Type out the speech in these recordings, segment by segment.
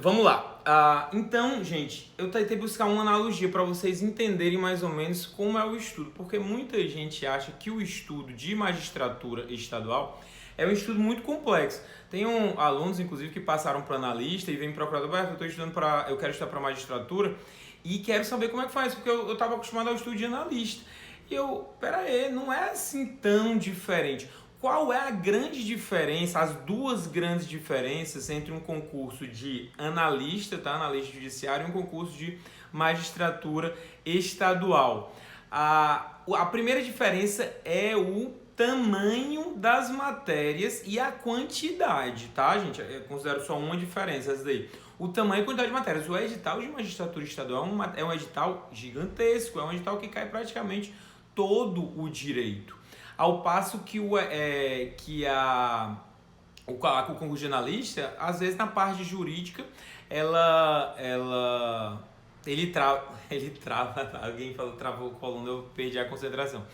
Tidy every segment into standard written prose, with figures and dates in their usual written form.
Vamos lá. Então, gente, eu tentei buscar uma analogia para vocês entenderem mais ou menos como é o estudo, porque muita gente acha que o estudo de magistratura estadual é um estudo muito complexo. Tem alunos, inclusive, que passaram para analista e vêm procurar, eu quero estudar para magistratura e quero saber como é que faz, porque eu estava acostumado ao estudo de analista. E pera aí, não é assim tão diferente. Qual é a grande diferença, as duas grandes diferenças entre um concurso de analista, tá? Analista judiciário, e um concurso de magistratura estadual? A primeira diferença é o tamanho das matérias e a quantidade, tá, gente? Eu considero só uma diferença, essa daí. O tamanho e quantidade de matérias. O edital de magistratura estadual é um edital gigantesco, é um edital que cai praticamente todo o direito. Ao passo que o concurso de analista, às vezes na parte jurídica, ele trava, alguém falou travou o coluna, eu perdi a concentração.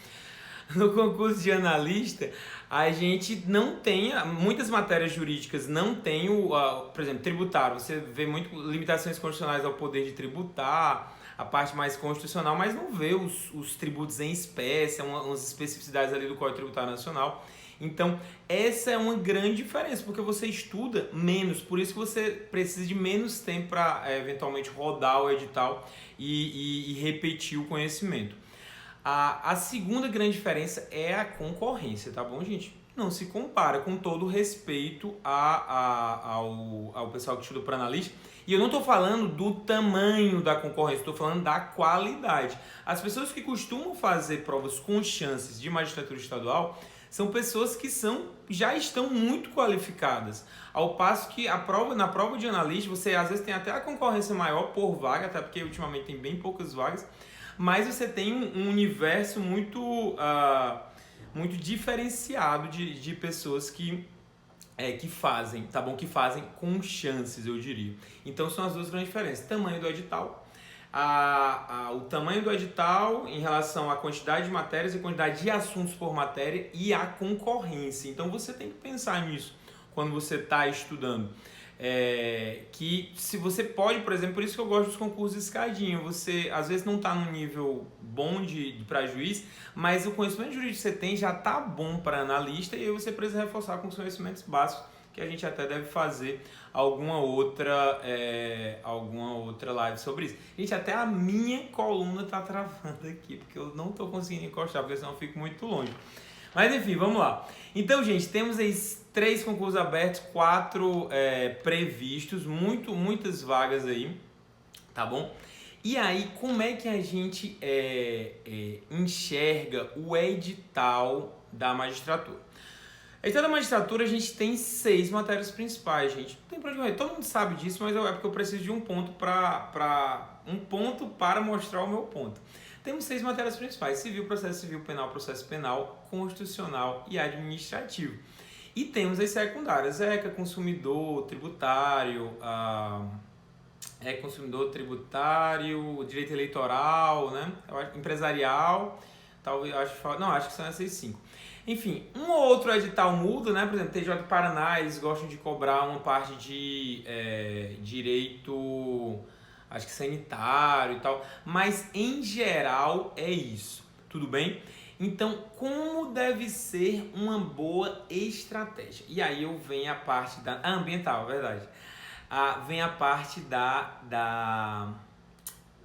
No concurso de analista, a gente não tem, muitas matérias jurídicas não tem, por exemplo, tributário, você vê muito limitações constitucionais ao poder de tributar, a parte mais constitucional, mas não vê os tributos em espécie, umas especificidades ali do Código Tributário Nacional. Então, essa é uma grande diferença, porque você estuda menos, por isso que você precisa de menos tempo para eventualmente rodar o edital e repetir o conhecimento. A segunda grande diferença é a concorrência, tá bom, gente? Não se compara, com todo respeito ao pessoal que estuda para analista. E eu não estou falando do tamanho da concorrência, estou falando da qualidade. As pessoas que costumam fazer provas com chances de magistratura estadual são pessoas que já estão muito qualificadas. Ao passo que na prova de analista, você às vezes tem até a concorrência maior por vaga, até porque ultimamente tem bem poucas vagas, mas você tem um universo muito diferenciado de pessoas que fazem, tá bom? Que fazem com chances, eu diria. Então são as duas grandes diferenças. Tamanho do edital, o tamanho do edital em relação à quantidade de matérias e quantidade de assuntos por matéria e a concorrência. Então você tem que pensar nisso quando você está estudando. Que se você pode, por exemplo, por isso que eu gosto dos concursos de escadinha, você às vezes não está num nível bom para juiz, mas o conhecimento jurídico que você tem já está bom para analista e aí você precisa reforçar com os conhecimentos básicos, que a gente até deve fazer alguma outra live sobre isso. Gente, até a minha coluna está travando aqui, porque eu não estou conseguindo encostar, porque senão eu fico muito longe. Mas enfim, vamos lá. Então, gente, temos aí 3 concursos abertos, 4 previstos, muitas vagas aí, tá bom? E aí, como é que a gente enxerga o edital da magistratura? Edital da magistratura, a gente tem 6 matérias principais, gente. Não tem problema, todo mundo sabe disso, mas é porque eu preciso de um ponto para mostrar o meu ponto. Temos 6 matérias principais: civil, processo penal, constitucional e administrativo. E temos as secundárias: ECA, consumidor, tributário, direito eleitoral, né? Empresarial, talvez, acho que são essas 5. Enfim, um ou outro edital muda, né? Por exemplo, TJ Paraná, eles gostam de cobrar uma parte de direito, acho que sanitário e tal, mas em geral é isso, tudo bem? Então, como deve ser uma boa estratégia? E aí vem a parte da ambiental, verdade. Vem a parte da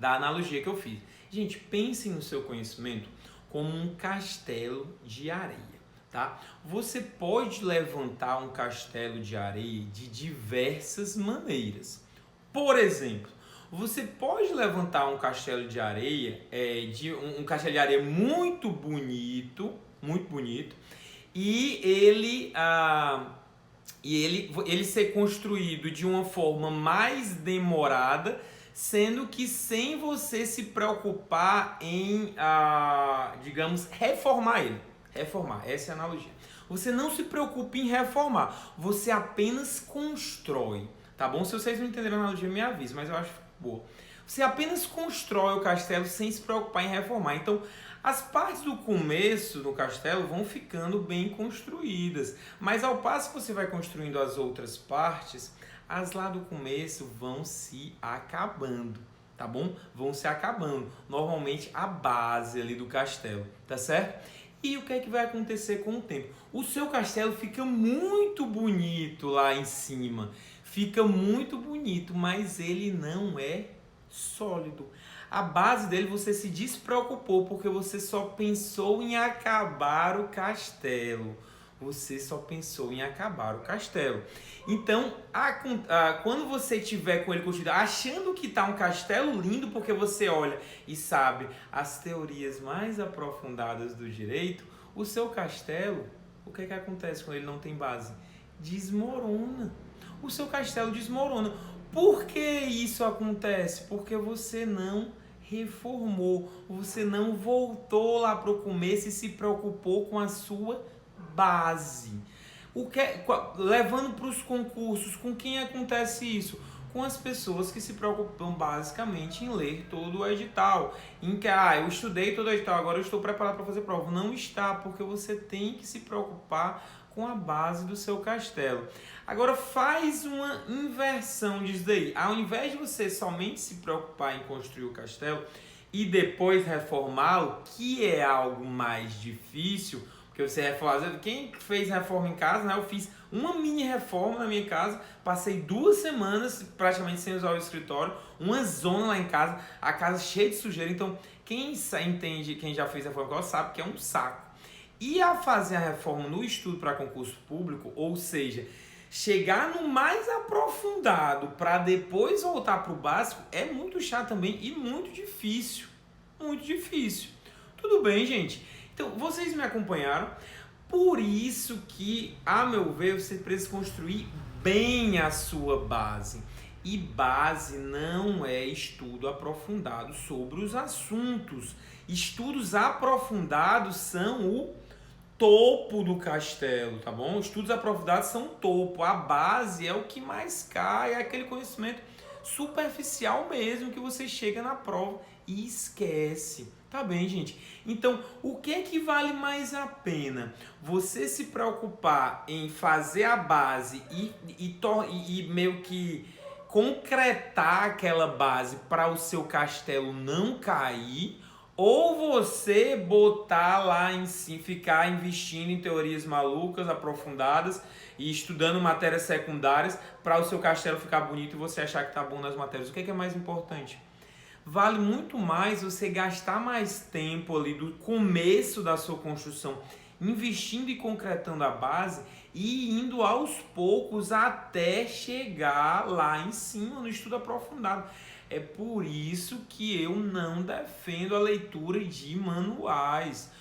analogia que eu fiz. Gente, pensem no seu conhecimento como um castelo de areia, tá? Você pode levantar um castelo de areia de diversas maneiras. Por exemplo, você pode levantar um castelo de areia, um castelo de areia muito bonito, e ele ser construído de uma forma mais demorada, sendo que sem você se preocupar em, digamos, reformar ele. Reformar, essa é a analogia. Você não se preocupa em reformar, você apenas constrói, tá bom? Se vocês não entenderam a analogia, me avisa, mas eu acho boa. Você apenas constrói o castelo sem se preocupar em reformar. Então, as partes do começo do castelo vão ficando bem construídas, mas ao passo que você vai construindo as outras partes, As lá do começo vão se acabando, tá bom? Vão se acabando. Normalmente a base ali do castelo, tá certo? E o que é que vai acontecer com o tempo? O seu castelo fica muito bonito lá em cima. Fica muito bonito, mas ele não é sólido. A base dele você se despreocupou porque você só pensou em acabar o castelo. Você só pensou em acabar o castelo. Então, quando você tiver com ele construído, achando que está um castelo lindo, porque você olha e sabe as teorias mais aprofundadas do direito, o seu castelo, o que é que acontece quando ele não tem base? Desmorona. O seu castelo desmorona. Por que isso acontece? Porque você não reformou, você não voltou lá para o começo e se preocupou com a sua base. Levando para os concursos, com quem acontece isso? Com as pessoas que se preocupam basicamente em ler todo o edital. Em que, eu estudei todo o edital, agora eu estou preparado para fazer prova. Não está, porque você tem que se preocupar com a base do seu castelo. Agora faz uma inversão disso daí. Ao invés de você somente se preocupar em construir o castelo e depois reformá-lo, que é algo mais difícil, porque você reforma. Quem fez reforma em casa, né? Eu fiz uma mini reforma na minha casa, passei 2 semanas praticamente sem usar o escritório, uma zona lá em casa, a casa cheia de sujeira. Então, quem entende, quem já fez reforma sabe que é um saco. E a fazer a reforma no estudo para concurso público, ou seja, chegar no mais aprofundado para depois voltar para o básico, é muito chato também e muito difícil. Muito difícil. Tudo bem, gente? Então, vocês me acompanharam. Por isso que, a meu ver, você precisa construir bem a sua base. E base não é estudo aprofundado sobre os assuntos. Estudos aprofundados são o topo do castelo, tá bom? Estudos aprofundados são topo. A base é o que mais cai, é aquele conhecimento superficial mesmo que você chega na prova e esquece. Tá bem, gente? Então, o que é que vale mais a pena? Você se preocupar em fazer a base e meio que concretar aquela base para o seu castelo não cair, ou você botar lá em si, ficar investindo em teorias malucas, aprofundadas e estudando matérias secundárias para o seu castelo ficar bonito e você achar que tá bom nas matérias. O que é mais importante? Vale muito mais você gastar mais tempo ali do começo da sua construção, investindo e concretando a base e indo aos poucos até chegar lá em cima no estudo aprofundado. É por isso que eu não defendo a leitura de manuais,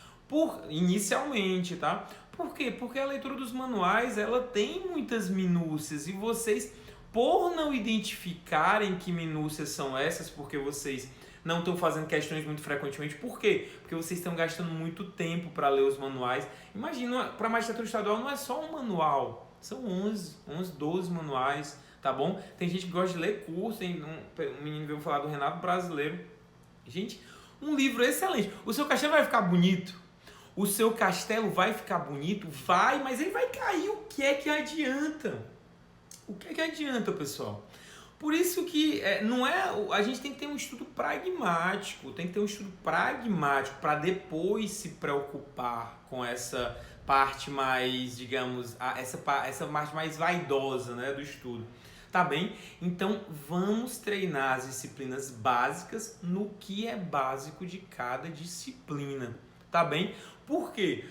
inicialmente, tá? Por quê? Porque a leitura dos manuais, ela tem muitas minúcias e vocês, por não identificarem que minúcias são essas, porque vocês não estão fazendo questões muito frequentemente. Por quê? Porque vocês estão gastando muito tempo para ler os manuais. Imagina, para a magistratura estadual não é só um manual, são 11, 12 manuais, tá bom? Tem gente que gosta de ler curso, tem um menino veio falar do Renato Brasileiro. Gente, um livro excelente. O seu castelo vai ficar bonito? O seu castelo vai ficar bonito? Vai, mas ele vai cair. O que é que adianta? O que é que adianta, pessoal? Por isso que não é, a gente tem que ter um estudo pragmático, para depois se preocupar com essa parte mais, digamos, essa parte mais vaidosa, né, do estudo. Tá bem? Então vamos treinar as disciplinas básicas no que é básico de cada disciplina. Tá bem? Por quê?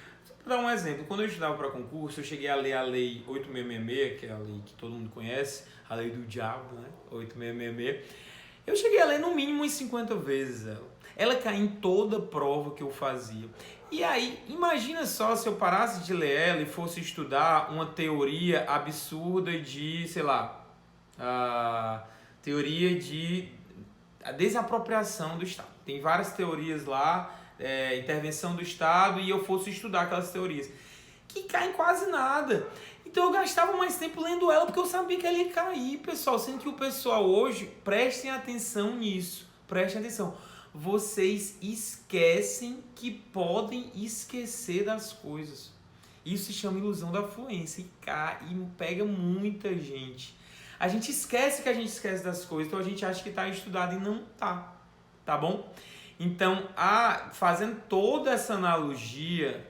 Vou dar um exemplo. Quando eu estudava para concurso, eu cheguei a ler a Lei 8666, que é a lei que todo mundo conhece, a lei do diabo, né? 8666. Eu cheguei a ler no mínimo umas 50 vezes ela. Ela cai em toda prova que eu fazia. E aí, imagina só se eu parasse de ler ela e fosse estudar uma teoria absurda de, sei lá, a teoria de a desapropriação do Estado. Tem várias teorias lá, intervenção do Estado, e eu fosse estudar aquelas teorias que caem quase nada. Então eu gastava mais tempo lendo ela porque eu sabia que ela ia cair, pessoal. Sendo que o pessoal hoje, prestem atenção nisso, prestem atenção. Vocês esquecem que podem esquecer das coisas. Isso se chama ilusão da fluência e pega muita gente. A gente esquece que a gente esquece das coisas, então a gente acha que está estudado e não tá, tá bom? Então, fazendo toda essa analogia,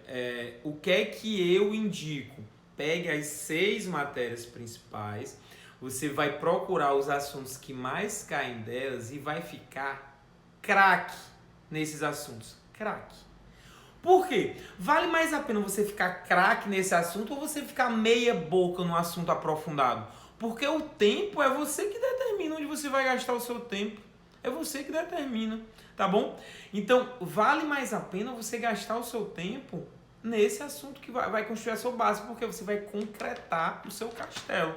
o que é que eu indico? Pegue as 6 matérias principais, você vai procurar os assuntos que mais caem delas e vai ficar craque nesses assuntos. Craque. Por quê? Vale mais a pena você ficar craque nesse assunto ou você ficar meia boca no assunto aprofundado? Porque o tempo é você que determina onde você vai gastar o seu tempo. É você que determina, tá bom? Então, vale mais a pena você gastar o seu tempo nesse assunto que vai construir a sua base, porque você vai concretar o seu castelo.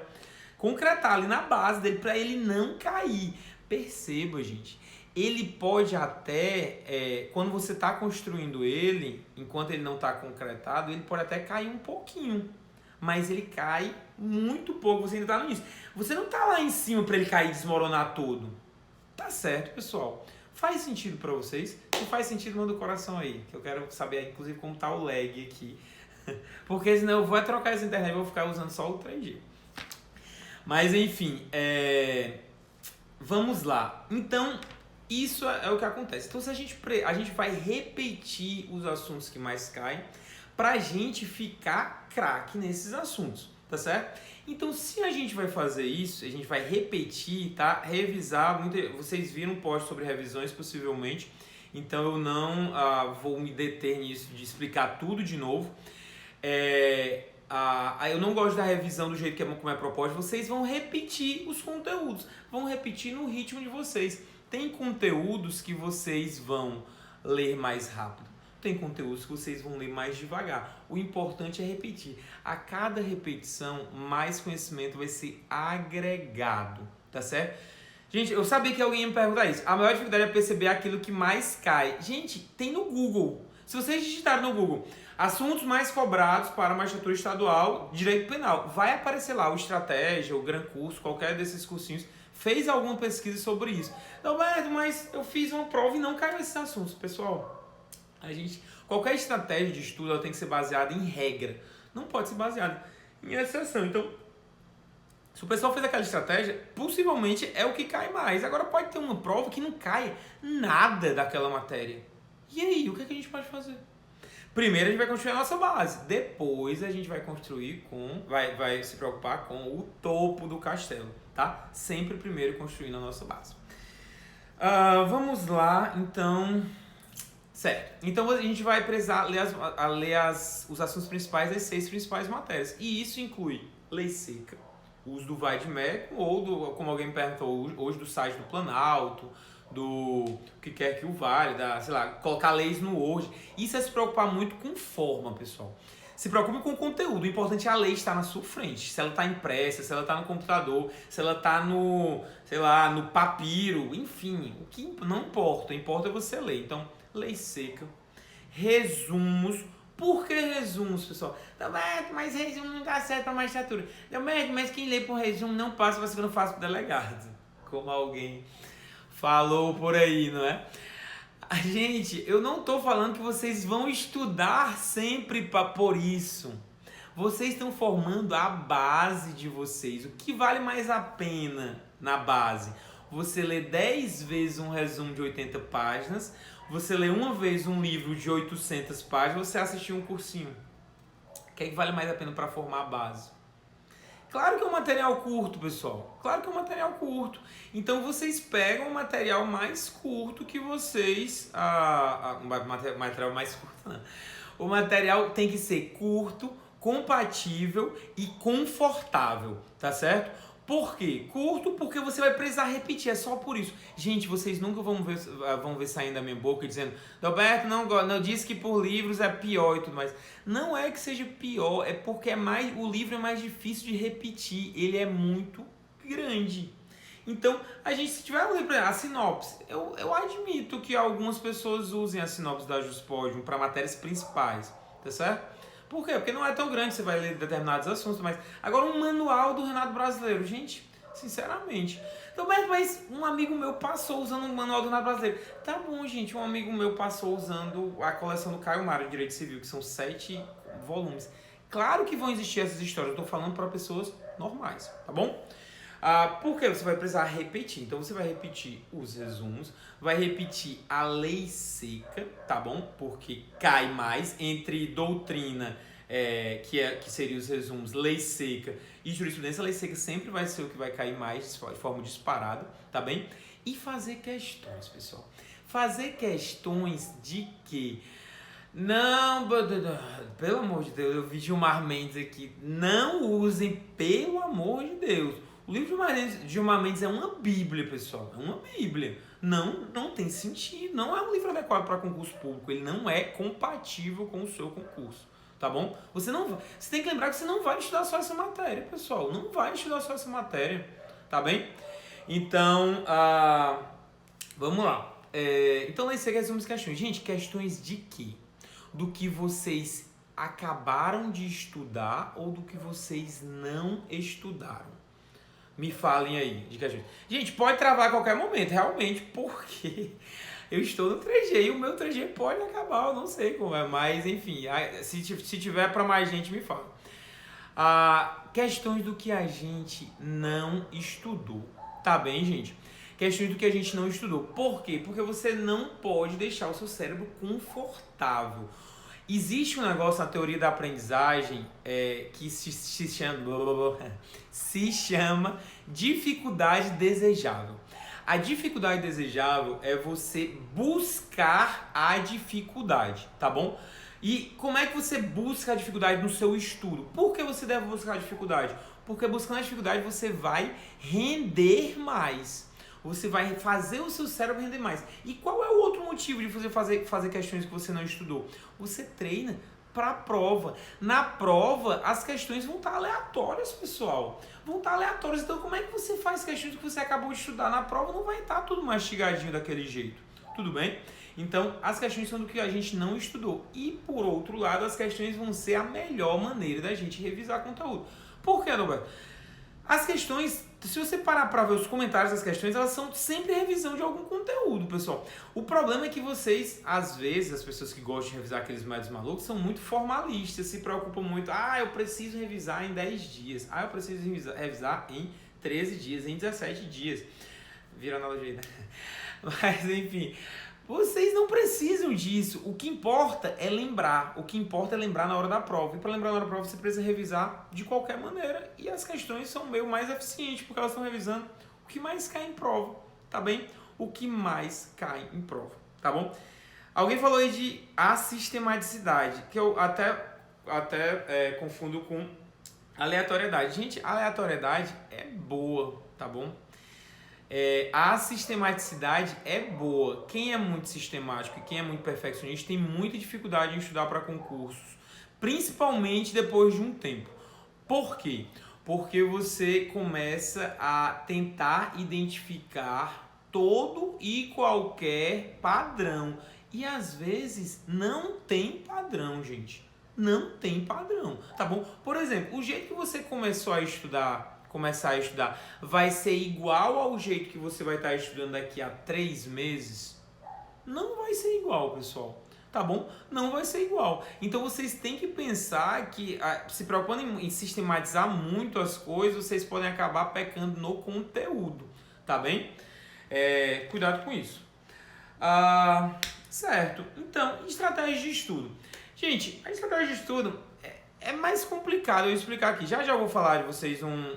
Concretar ali na base dele para ele não cair. Perceba, gente. Ele pode até, quando você está construindo ele, enquanto ele não está concretado, ele pode até cair um pouquinho. Mas ele cai muito pouco, você ainda está no início. Você não está lá em cima para ele cair e desmoronar todo. Tá certo, pessoal. Faz sentido para vocês? Se faz sentido, manda o coração aí, que eu quero saber, inclusive, como tá o lag aqui. Porque senão eu vou trocar essa internet e vou ficar usando só o 3G. Mas, enfim, vamos lá. Então, isso é o que acontece. Então, se a gente vai repetir os assuntos que mais caem pra gente ficar craque nesses assuntos, tá certo? Então, se a gente vai fazer isso, a gente vai repetir, tá? Revisar, vocês viram um post sobre revisões, possivelmente, então eu não vou me deter nisso, de explicar tudo de novo. Eu não gosto da revisão do jeito como é proposto. Vocês vão repetir os conteúdos, vão repetir no ritmo de vocês. Tem conteúdos que vocês vão ler mais rápido, tem conteúdos que vocês vão ler mais devagar. O importante é repetir. A cada repetição, mais conhecimento vai ser agregado, tá certo? Gente, eu sabia que alguém ia me perguntar isso. A maior dificuldade é perceber aquilo que mais cai. Gente, tem no Google. Se vocês digitarem no Google assuntos mais cobrados para a magistratura estadual, direito penal, vai aparecer lá o Estratégia, o Gran Curso, qualquer desses cursinhos fez alguma pesquisa sobre isso. Roberto, mas eu fiz uma prova e não caiu esses assuntos. Pessoal, qualquer estratégia de estudo ela tem que ser baseada em regra. Não pode ser baseada em exceção. Então, se o pessoal fez aquela estratégia, possivelmente é o que cai mais. Agora pode ter uma prova que não cai nada daquela matéria. E aí, o que a gente pode fazer? Primeiro a gente vai construir a nossa base. Depois a gente vai construir vai se preocupar com o topo do castelo, tá? Sempre primeiro construindo a nossa base. Vamos lá, então... Certo. Então a gente vai precisar ler os assuntos principais das 6 principais matérias. E isso inclui lei seca, uso do vai de MEC, ou como alguém me perguntou hoje, do site do Planalto, do que quer que o valha, sei lá, colocar leis no Word. Isso é se preocupar muito com forma, pessoal. Se preocupe com o conteúdo. O importante é a lei estar na sua frente. Se ela está impressa, se ela está no computador, se ela está no, sei lá, no papiro, enfim, o que não importa. O que importa é você ler. Então, lei seca, resumos. Por que resumos, pessoal? Mas resumo não dá certo para magistratura. Mas quem lê por resumo não passa para a segunda fase para o delegado. Como alguém falou por aí, não é? Gente, eu não estou falando que vocês vão estudar sempre por isso. Vocês estão formando a base de vocês. O que vale mais a pena na base? Você lê 10 vezes um resumo de 80 páginas, você lê uma vez um livro de 800 páginas, você assistir um cursinho. O que é que vale mais a pena para formar a base? Claro que é um material curto, pessoal. Claro que é um material curto. Então, vocês pegam o material mais curto que vocês... material mais curto, não. O material tem que ser curto, compatível e confortável, tá certo? Por quê? Curto porque você vai precisar repetir, é só por isso. Gente, vocês nunca vão ver saindo da minha boca dizendo Roberto, não disse que por livros é pior e tudo mais. Não é que seja pior, é porque o livro é mais difícil de repetir, ele é muito grande. Então, se tiver um livro, a sinopse, eu admito que algumas pessoas usem a sinopse da Juspodium para matérias principais, tá certo? Por quê? Porque não é tão grande, você vai ler determinados assuntos, mas... Agora, um manual do Renato Brasileiro. Gente, sinceramente... Então, mas um amigo meu passou usando um manual do Renato Brasileiro. Tá bom, gente, um amigo meu passou usando a coleção do Caio Mário de Direito Civil, que são 7 volumes. Claro que vão existir essas histórias, eu tô falando para pessoas normais, tá bom? Porque você vai precisar repetir. Então você vai repetir os resumos, vai repetir a lei seca, tá bom? Porque cai mais entre doutrina, que seria os resumos, lei seca e jurisprudência. A lei seca sempre vai ser o que vai cair mais de forma disparada, tá bem? E fazer questões, pessoal. Fazer questões de quê? Não, pelo amor de Deus, eu vi Gilmar Mendes aqui. Não usem, pelo amor de Deus. O livro de Gilmar Mendes é uma bíblia, pessoal. É uma bíblia. Não tem sentido. Não é um livro adequado para concurso público. Ele não é compatível com o seu concurso. Tá bom? Você tem que lembrar que você não vai estudar só essa matéria, pessoal. Não vai estudar só essa matéria. Tá bem? Então, vamos lá. Então, aí você resume as questões. Gente, questões de quê? Do que vocês acabaram de estudar ou do que vocês não estudaram? Me falem aí de questões. Gente, pode travar a qualquer momento, realmente, porque eu estou no 3G e o meu 3G pode acabar, eu não sei como é, mas enfim, se tiver para mais gente, me fala. Questões do que a gente não estudou, tá bem, gente? Questões do que a gente não estudou. Por quê? Porque você não pode deixar o seu cérebro confortável. Existe um negócio na teoria da aprendizagem que se chama dificuldade desejável. A dificuldade desejável é você buscar a dificuldade, tá bom? E como é que você busca a dificuldade no seu estudo? Por que você deve buscar a dificuldade? Porque buscando a dificuldade você vai render mais. Você vai fazer o seu cérebro render mais. E qual é o outro motivo de você fazer questões que você não estudou? Você treina para a prova. Na prova, as questões vão estar aleatórias, pessoal. Vão estar aleatórias. Então, como é que você faz questões que você acabou de estudar? Na prova não vai estar tudo mastigadinho daquele jeito. Tudo bem? Então, as questões são do que a gente não estudou. E, por outro lado, as questões vão ser a melhor maneira da gente revisar conteúdo. Por que, Adalberto? As questões, se você parar para ver os comentários das questões, elas são sempre revisão de algum conteúdo, pessoal. O problema é que vocês, às vezes, as pessoas que gostam de revisar aqueles métodos malucos, são muito formalistas, se preocupam muito. Eu preciso revisar em 10 dias. Eu preciso revisar em 13 dias, em 17 dias. Vira analogia, né? Mas, enfim, vocês não precisam disso. O que importa é lembrar. O que importa é lembrar na hora da prova. E para lembrar na hora da prova, você precisa revisar de qualquer maneira. E as questões são meio mais eficientes, porque elas estão revisando o que mais cai em prova. Tá bem? O que mais cai em prova. Tá bom? Alguém falou aí de assistematicidade, que eu até confundo com aleatoriedade. Gente, aleatoriedade é boa, tá bom? A sistematicidade é boa. Quem é muito sistemático e quem é muito perfeccionista tem muita dificuldade em estudar para concursos, principalmente depois de um tempo. Por quê? Porque você começa a tentar identificar todo e qualquer padrão. E às vezes não tem padrão, gente. Não tem padrão, tá bom? Por exemplo, o jeito que você começar a estudar vai ser igual ao jeito que você vai estar estudando daqui a 3 meses? Não vai ser igual, pessoal. Tá bom? Não vai ser igual. Então vocês têm que pensar que, se preocupando em sistematizar muito as coisas, vocês podem acabar pecando no conteúdo. Tá bem? Cuidado com isso. Certo. Então, estratégia de estudo. Gente, a estratégia de estudo é mais complicado eu explicar aqui. Já vou falar de vocês uma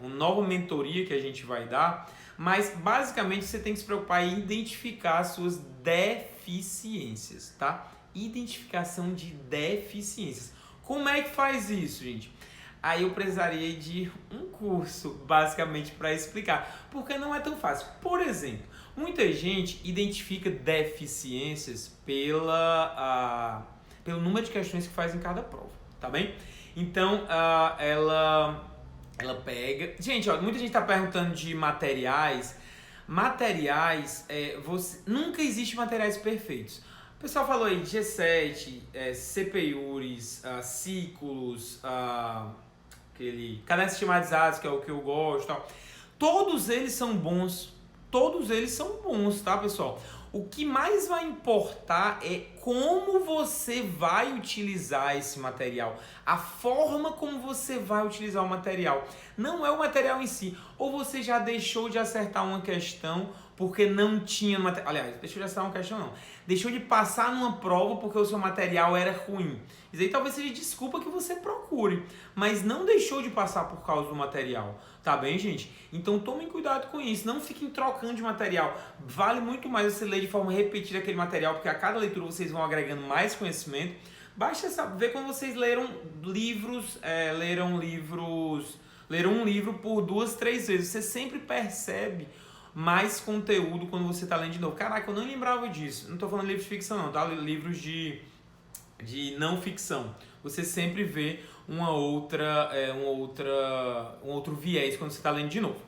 nova mentoria que a gente vai dar, mas basicamente você tem que se preocupar em identificar as suas deficiências, tá? Identificação de deficiências. Como é que faz isso, gente? Aí eu precisaria de um curso, basicamente, para explicar, porque não é tão fácil. Por exemplo, muita gente identifica deficiências pelo número de questões que faz em cada prova, tá bem? Então, ela pega... Gente, muita gente está perguntando de materiais. Materiais, nunca existe materiais perfeitos. O pessoal falou aí de G7, CPURIs, ciclos, cadernos sistematizados, que é o que eu gosto, tal. Todos eles são bons. Todos eles são bons, tá, pessoal? O que mais vai importar é como você vai utilizar esse material, a forma como você vai utilizar o material. Não é o material em si. Ou você já deixou de acertar uma questão porque não tinha material. Aliás, deixou de acertar uma questão não. Deixou de passar numa prova porque o seu material era ruim. Isso aí talvez seja desculpa que você procure, mas não deixou de passar por causa do material. Tá bem, gente? Então tomem cuidado com isso. Não fiquem trocando de material. Vale muito mais você ler de forma repetida aquele material, porque a cada leitura vocês vão agregando mais conhecimento. Basta ver quando vocês leram um livro por 2, 3 vezes. Você sempre percebe mais conteúdo quando você está lendo de novo. Caraca, eu não lembrava disso. Não estou falando de livros de ficção não, tá? Livros de não ficção. Você sempre vê um outro viés quando você está lendo de novo.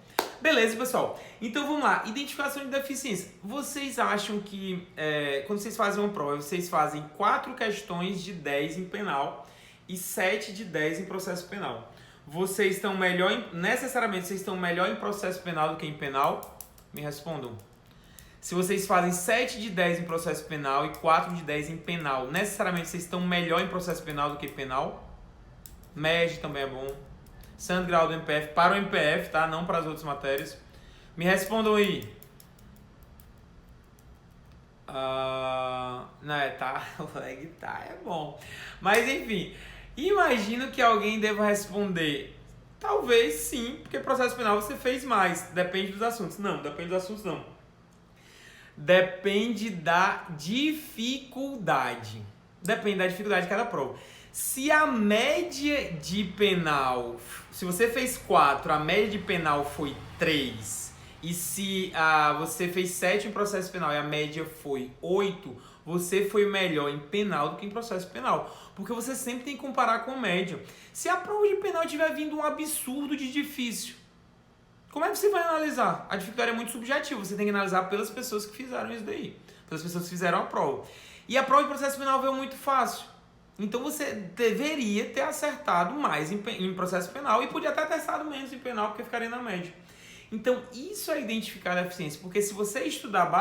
Beleza, pessoal? Então vamos lá. Identificação de deficiência. Vocês acham que quando vocês fazem uma prova, vocês fazem 4 questões de 10 em penal e 7 de 10 em processo penal. Vocês estão necessariamente vocês estão melhor em processo penal do que em penal? Me respondam. Se vocês fazem 7 de 10 em processo penal e 4 de 10 em penal, necessariamente vocês estão melhor em processo penal do que penal? MED também é bom. Santo grau do MPF, para o MPF, tá? Não para as outras matérias. Me respondam aí. O lag é bom. Mas enfim, imagino que alguém deva responder. Talvez sim, porque processo penal você fez mais. Depende dos assuntos. Não, depende dos assuntos não. Depende da dificuldade. Depende da dificuldade de cada prova. Se a média de penal, se você fez 4, a média de penal foi 3, e se você fez 7 em processo penal e a média foi 8, você foi melhor em penal do que em processo penal. Porque você sempre tem que comparar com média. Se a prova de penal tiver vindo um absurdo de difícil, como é que você vai analisar? A dificuldade é muito subjetiva, você tem que analisar pelas pessoas que fizeram isso daí, pelas pessoas que fizeram a prova. E a prova de processo penal veio muito fácil. Então você deveria ter acertado mais em processo penal e podia até ter acertado menos em penal, porque ficaria na média. Então isso é identificar a deficiência, porque se você estudar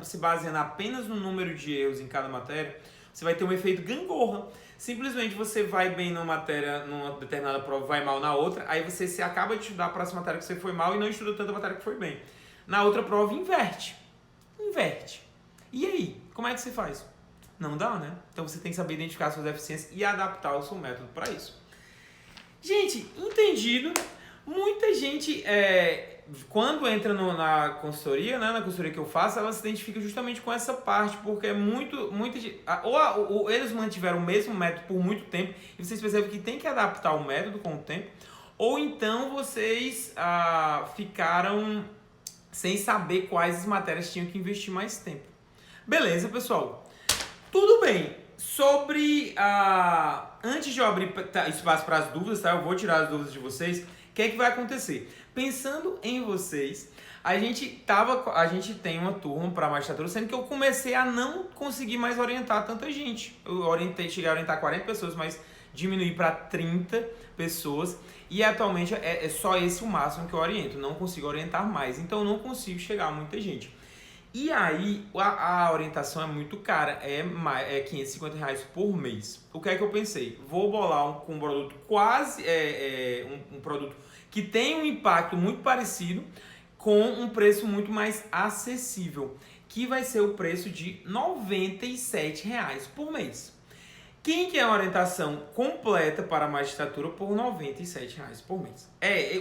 se baseando apenas no número de erros em cada matéria, você vai ter um efeito gangorra. Simplesmente você vai bem numa matéria, numa determinada prova, vai mal na outra, aí você se acaba de estudar para essa matéria que você foi mal e não estuda tanta matéria que foi bem. Na outra prova, inverte. E aí, como é que você faz? Não dá, né? Então você tem que saber identificar suas deficiências e adaptar o seu método para isso. Gente, entendido. Muita gente, quando entra na consultoria, né, na consultoria que eu faço, ela se identifica justamente com essa parte, porque muita gente, ou eles mantiveram o mesmo método por muito tempo e vocês percebem que tem que adaptar o método com o tempo, ou então vocês ficaram sem saber quais as matérias tinham que investir mais tempo. Beleza, pessoal? Tudo bem. Antes de eu abrir espaço para as dúvidas, tá? Eu vou tirar as dúvidas de vocês. O que é que vai acontecer? Pensando em vocês, a gente tem uma turma para magistratura, sendo que eu comecei a não conseguir mais orientar tanta gente. Eu cheguei a orientar 40 pessoas, mas diminuí para 30 pessoas. E atualmente é só esse o máximo que eu oriento. Não consigo orientar mais, então eu não consigo chegar a muita gente. E aí, a orientação é muito cara, é R$550 por mês. O que é que eu pensei? Vou bolar um produto um produto que tem um impacto muito parecido, com um preço muito mais acessível, que vai ser o preço de R$97 por mês. Quem quer uma orientação completa para a magistratura por R$97 por mês?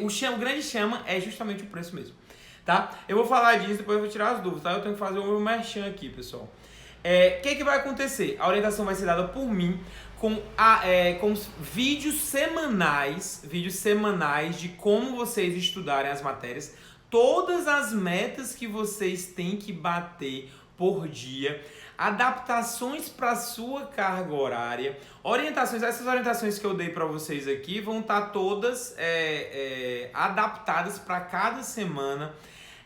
O grande chama é justamente o preço mesmo. Tá? Eu vou falar disso, depois eu vou tirar as dúvidas, tá? Eu tenho que fazer o meu merchan aqui, pessoal. Que vai acontecer? A orientação vai ser dada por mim com vídeos semanais de como vocês estudarem as matérias, todas as metas que vocês têm que bater por dia, adaptações para sua carga horária, essas orientações que eu dei para vocês aqui vão estar todas adaptadas para cada semana.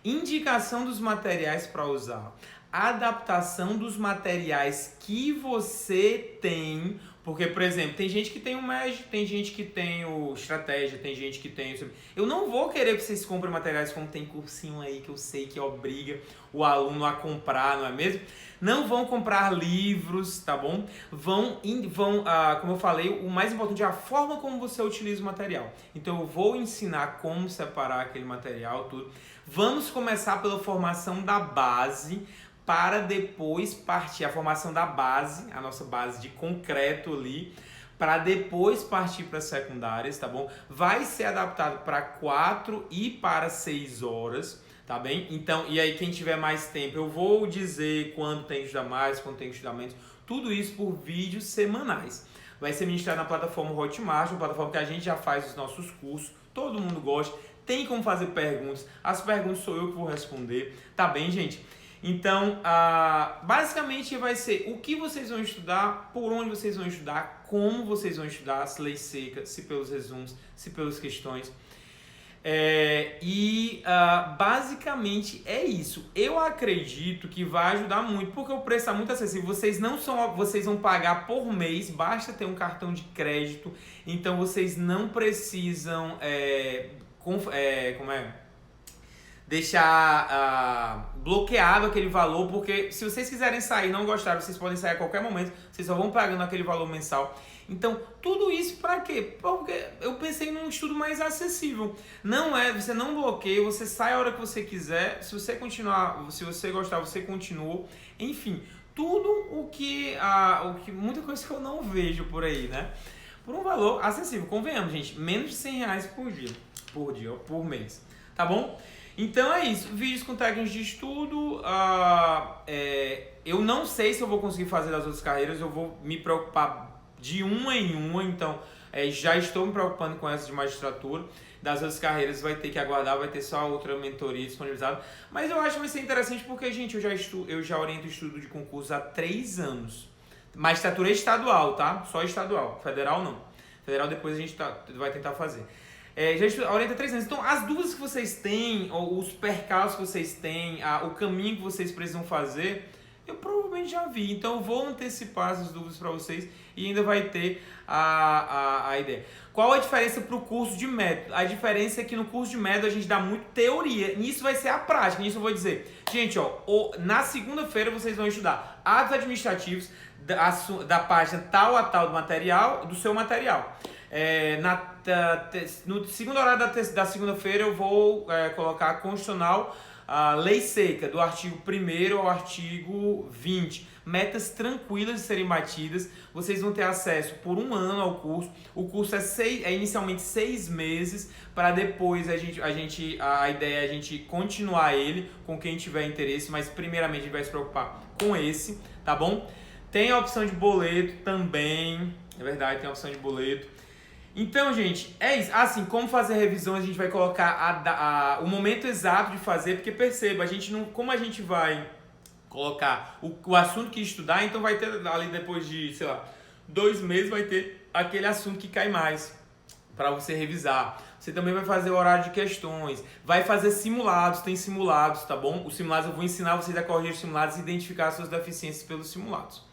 Indicação dos materiais para usar, adaptação dos materiais que você tem Porque, por exemplo, tem gente que tem o Magic, tem gente que tem o Estratégia, tem gente que tem o... Eu não vou querer que vocês comprem materiais como tem cursinho aí que eu sei que obriga o aluno a comprar, não é mesmo? Não vão comprar livros, tá bom? Como eu falei, o mais importante é a forma como você utiliza o material. Então eu vou ensinar como separar aquele material, tudo. Vamos começar pela formação da base, para depois partir a formação da base, a nossa base de concreto ali, para depois partir para as secundárias, tá bom? Vai ser adaptado para 4 e para 6 horas, tá bem? Então, e aí quem tiver mais tempo, eu vou dizer quando tem que estudar mais, quando tem que estudar menos, tudo isso por vídeos semanais. Vai ser ministrado na plataforma Hotmart, uma plataforma que a gente já faz os nossos cursos, todo mundo gosta, tem como fazer perguntas, as perguntas sou eu que vou responder, tá bem, gente? Então, basicamente vai ser o que vocês vão estudar, por onde vocês vão estudar, como vocês vão estudar, se lei seca, se pelos resumos, se pelas questões. Basicamente é isso. Eu acredito que vai ajudar muito, porque o preço está muito acessível. Vocês vão pagar por mês, basta ter um cartão de crédito, então vocês não precisam deixar bloqueado aquele valor, porque se vocês quiserem sair e não gostaram, vocês podem sair a qualquer momento, vocês só vão pagando aquele valor mensal. Então, tudo isso para quê? Porque eu pensei num estudo mais acessível. Você não bloqueia, você sai a hora que você quiser, se você gostar, você continua. Enfim, tudo o que muita coisa que eu não vejo por aí, né? Por um valor acessível, convenhamos, gente, menos de R$100 por mês, tá bom? Então é isso, vídeos com técnicas de estudo, eu não sei se eu vou conseguir fazer das outras carreiras, eu vou me preocupar de uma em uma, então já estou me preocupando com essa de magistratura. Das outras carreiras vai ter que aguardar, vai ter só outra mentoria disponibilizada, mas eu acho que vai ser interessante porque, gente, eu já oriento estudo de concurso há 3 anos, magistratura estadual, tá? Só estadual, federal não, federal depois a gente vai tentar fazer. Já orienta 3 anos. Então, as dúvidas que vocês têm, ou os percalços que vocês têm, o caminho que vocês precisam fazer, eu provavelmente já vi. Então, eu vou antecipar essas dúvidas para vocês e ainda vai ter a ideia. Qual a diferença para o curso de método? A diferença é que no curso de método a gente dá muito teoria. Nisso vai ser a prática. Nisso eu vou dizer, gente, na segunda-feira vocês vão estudar atos administrativos da página tal a tal do seu material. No segundo horário da segunda-feira eu vou colocar a constitucional, lei seca, do artigo 1º ao artigo 20. Metas tranquilas de serem batidas. Vocês vão ter acesso por 1 ano ao curso. O curso é inicialmente 6 meses, para depois a ideia é a gente continuar ele com quem tiver interesse, mas primeiramente a gente vai se preocupar com esse, tá bom? Tem a opção de boleto também, é verdade, tem a opção de boleto. Então, gente, é isso. Assim, como fazer revisões, a gente vai colocar o momento exato de fazer, porque perceba, como a gente vai colocar o assunto que estudar, então vai ter ali depois de, 2 meses, vai ter aquele assunto que cai mais para você revisar. Você também vai fazer o horário de questões, vai fazer simulados, tem simulados, tá bom? Os simulados eu vou ensinar vocês a corrigir os simulados e identificar as suas deficiências pelos simulados.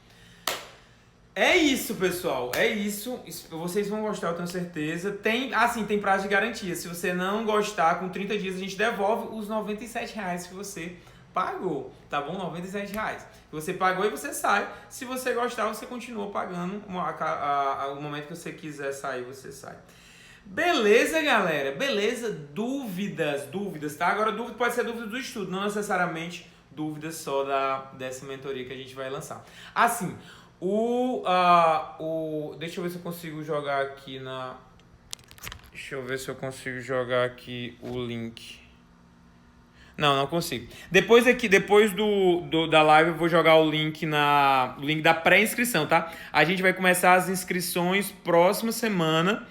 É isso, pessoal, é isso. Vocês vão gostar, eu tenho certeza. Tem prazo de garantia. Se você não gostar, com 30 dias a gente devolve os R$97 que você pagou, tá bom? R$97 que você pagou e você sai. Se você gostar, você continua pagando. O momento que você quiser sair, você sai. Beleza, galera? Beleza? Dúvidas, tá? Agora, dúvida pode ser dúvida do estudo, não necessariamente dúvidas só dessa mentoria que a gente vai lançar. Assim, deixa eu ver se eu consigo jogar aqui o link. Não consigo. Depois da live eu vou jogar o link da pré-inscrição, tá? A gente vai começar as inscrições próxima semana.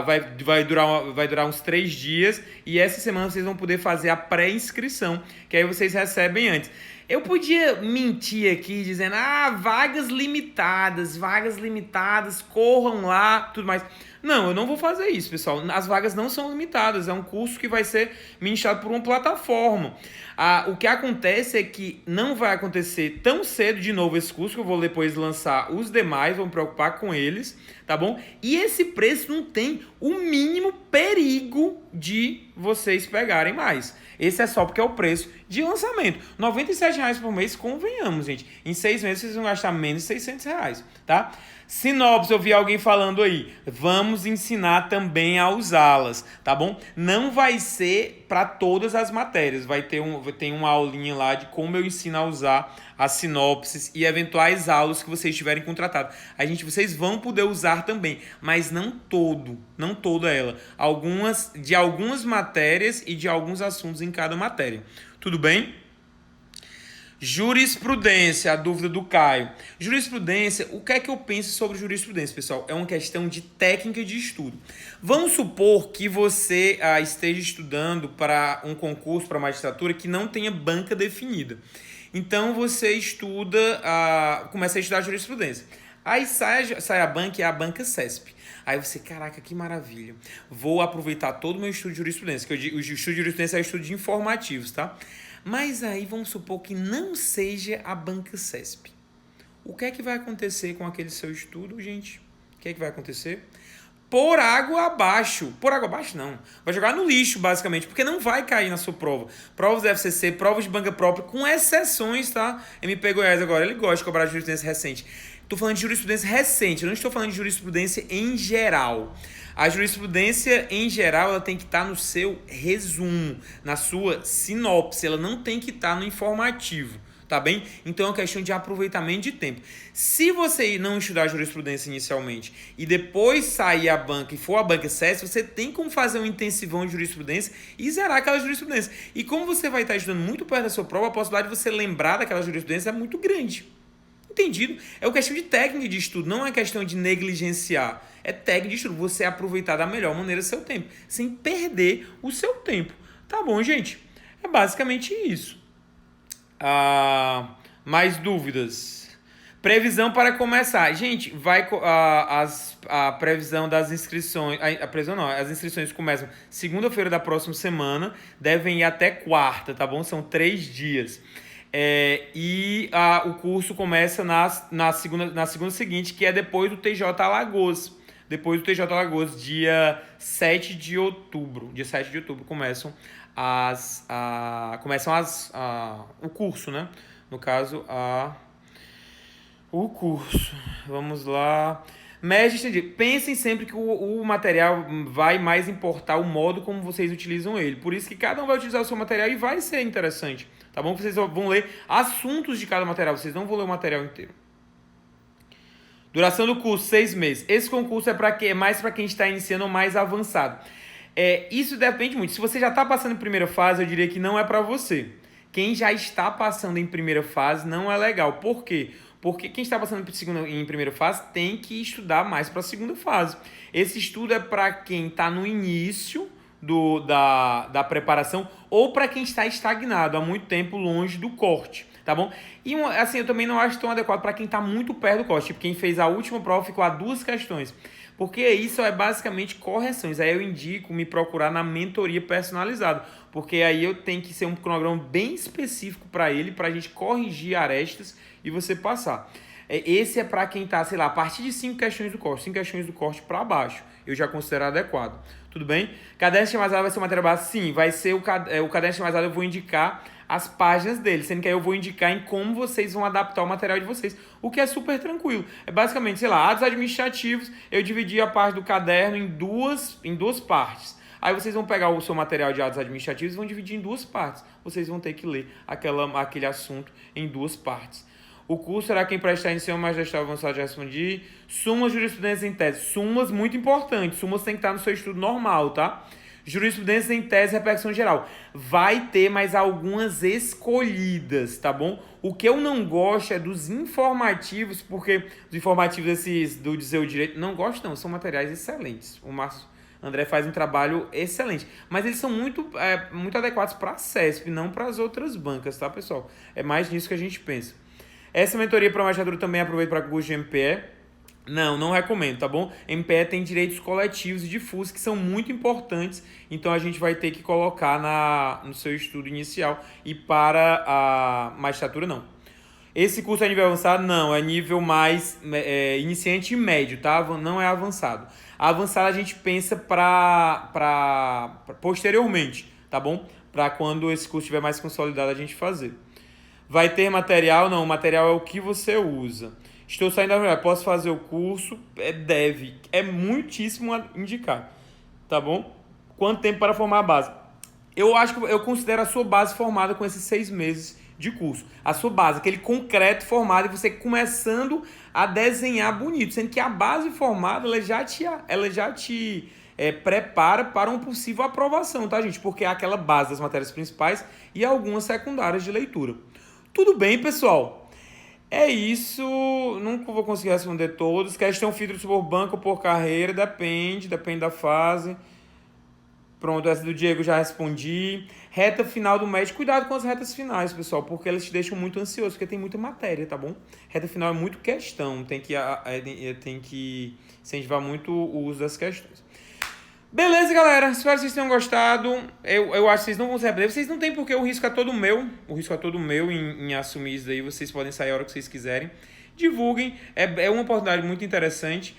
Vai durar uns 3 dias e essa semana vocês vão poder fazer a pré-inscrição, que aí vocês recebem antes. Eu podia mentir aqui dizendo, vagas limitadas, corram lá, tudo mais. Não, eu não vou fazer isso, pessoal. As vagas não são limitadas, é um curso que vai ser ministrado por uma plataforma. O que acontece é que não vai acontecer tão cedo de novo esse curso, que eu vou depois lançar os demais, vou me preocupar com eles, tá bom? E esse preço não tem o mínimo perigo de vocês pegarem mais. Esse é só porque é o preço de lançamento. R$ 97,00 por mês, convenhamos, gente. Em 6 meses vocês vão gastar menos de R$ 600, tá? Sinopse, eu vi alguém falando aí. Vamos ensinar também a usá-las, tá bom? Não vai ser para todas as matérias. Tem uma aulinha lá de como eu ensino a usar as sinopses e eventuais aulas que vocês tiverem contratado. Vocês vão poder usar também, mas não toda ela. De algumas matérias e de alguns assuntos em cada matéria. Tudo bem? Jurisprudência, a dúvida do Caio. Jurisprudência, o que é que eu penso sobre jurisprudência, pessoal? É uma questão de técnica de estudo. Vamos supor que você esteja estudando para um concurso para magistratura que não tenha banca definida. Então você começa a estudar jurisprudência. Aí sai a banca, é a banca CESP. Aí você, caraca, que maravilha. Vou aproveitar todo o meu estudo de jurisprudência, que o estudo de jurisprudência é estudo de informativos, tá? Mas aí vamos supor que não seja a banca CESP. O que é que vai acontecer com aquele seu estudo, gente? O que é que vai acontecer? Por água abaixo. Por água abaixo, não. Vai jogar no lixo, basicamente, porque não vai cair na sua prova. Provas da FCC, provas de banca própria, com exceções, tá? MP Goiás agora, ele gosta de cobrar jurisprudência recente. Estou falando de jurisprudência recente, eu não estou falando de jurisprudência em geral. A jurisprudência, em geral, ela tem que estar no seu resumo, na sua sinopse, ela não tem que estar no informativo, tá bem? Então é uma questão de aproveitamento de tempo. Se você não estudar jurisprudência inicialmente e depois sair a banca e for a banca CESP, você tem como fazer um intensivão de jurisprudência e zerar aquela jurisprudência. E como você vai estar estudando muito perto da sua prova, a possibilidade de você lembrar daquela jurisprudência é muito grande. Entendido? É uma questão de técnica de estudo, não é questão de negligenciar. É técnica de estudo, você aproveitar da melhor maneira o seu tempo, sem perder o seu tempo. Tá bom, gente? É basicamente isso. Mais dúvidas? Previsão para começar. Gente, a previsão das inscrições... As inscrições começam segunda-feira da próxima semana, devem ir até quarta, tá bom? São 3 dias. O curso começa na segunda seguinte, que é depois do TJ Alagoas. Depois do TJ Alagoas, dia 7 de outubro. Dia 7 de outubro começam o curso, né? No caso, o curso. Vamos lá. Média estendida. Pensem sempre que o material vai mais importar o modo como vocês utilizam ele. Por isso que cada um vai utilizar o seu material e vai ser interessante. Tá bom? Vocês vão ler assuntos de cada material. Vocês não vão ler o material inteiro. Duração do curso, 6 meses. Esse concurso é mais para quem está iniciando ou mais avançado. Isso depende muito. Se você já está passando em primeira fase, eu diria que não é para você. Quem já está passando em primeira fase não é legal. Por quê? Porque quem está passando em primeira fase tem que estudar mais para a segunda fase. Esse estudo é para quem está no início da preparação ou para quem está estagnado há muito tempo longe do corte, tá bom? E assim, eu também não acho tão adequado para quem está muito perto do corte, tipo quem fez a última prova ficou a 2 questões, porque isso é basicamente correções. Aí eu indico me procurar na mentoria personalizada, porque aí eu tenho que ser um cronograma bem específico para ele, para a gente corrigir arestas e você passar. Esse é para quem está, sei lá, a partir de 5 questões do corte, 5 questões do corte para baixo, eu já considero adequado. Tudo bem? Caderno esquematizado vai ser matéria base? Sim, vai ser o caderno esquematizado, eu vou indicar as páginas dele, sendo que aí eu vou indicar em como vocês vão adaptar o material de vocês, o que é super tranquilo. É basicamente, sei lá, atos administrativos, eu dividi a parte do caderno em duas partes. Aí vocês vão pegar o seu material de atos administrativos e vão dividir em 2 partes. Vocês vão ter que ler aquele assunto em 2 partes. O curso será quem prestar inicial, mais gestal avançado já respondi. Sumas, jurisprudência em tese. Sumas, muito importante. Sumas tem que estar no seu estudo normal, tá? Jurisprudência em tese, repercussão geral. Vai ter mais algumas escolhidas, tá bom? O que eu não gosto é dos informativos, porque os informativos do Dizer o Direito, não gosto não, são materiais excelentes. O Márcio André faz um trabalho excelente. Mas eles são muito adequados para a CESP, não para as outras bancas, tá, pessoal? É mais nisso que a gente pensa. Essa mentoria para magistratura também aproveito para curso de MPE. Não recomendo, tá bom? MPE tem direitos coletivos e difusos que são muito importantes, então a gente vai ter que colocar no seu estudo inicial, e para a magistratura não. Esse curso é nível avançado? Não, é nível mais iniciante e médio, tá? Não é avançado. A avançada a gente pensa para posteriormente, tá bom? Para quando esse curso estiver mais consolidado a gente fazer. Vai ter material? Não, o material é o que você usa. Estou saindo da universidade, posso fazer o curso? Deve. É muitíssimo a indicar, tá bom? Quanto tempo para formar a base? Eu acho que eu considero a sua base formada com esses 6 meses de curso. A sua base, aquele concreto formado, e você começando a desenhar bonito, sendo que a base formada ela já te prepara para uma possível aprovação, tá, gente? Porque é aquela base das matérias principais e algumas secundárias de leitura. Tudo bem, pessoal? É isso. Nunca vou conseguir responder todos. Questão filtro por banco ou por carreira, depende da fase. Pronto, essa do Diego já respondi. Reta final do médio. Cuidado com as retas finais, pessoal, porque elas te deixam muito ansioso, porque tem muita matéria, tá bom? Reta final é muito questão, tem que incentivar muito o uso das questões. Beleza, galera, espero que vocês tenham gostado. Eu acho que vocês não vão se arrepender. Vocês não tem porque o risco é todo meu. O risco é todo meu em assumir isso daí. Vocês podem sair a hora que vocês quiserem. Divulguem, é uma oportunidade muito interessante.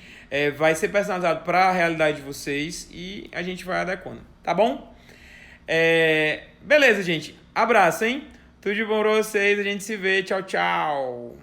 Vai ser personalizado para a realidade de vocês e a gente vai adequando, tá bom? Beleza, gente. Abraço, hein? Tudo de bom pra vocês. A gente se vê. Tchau, tchau.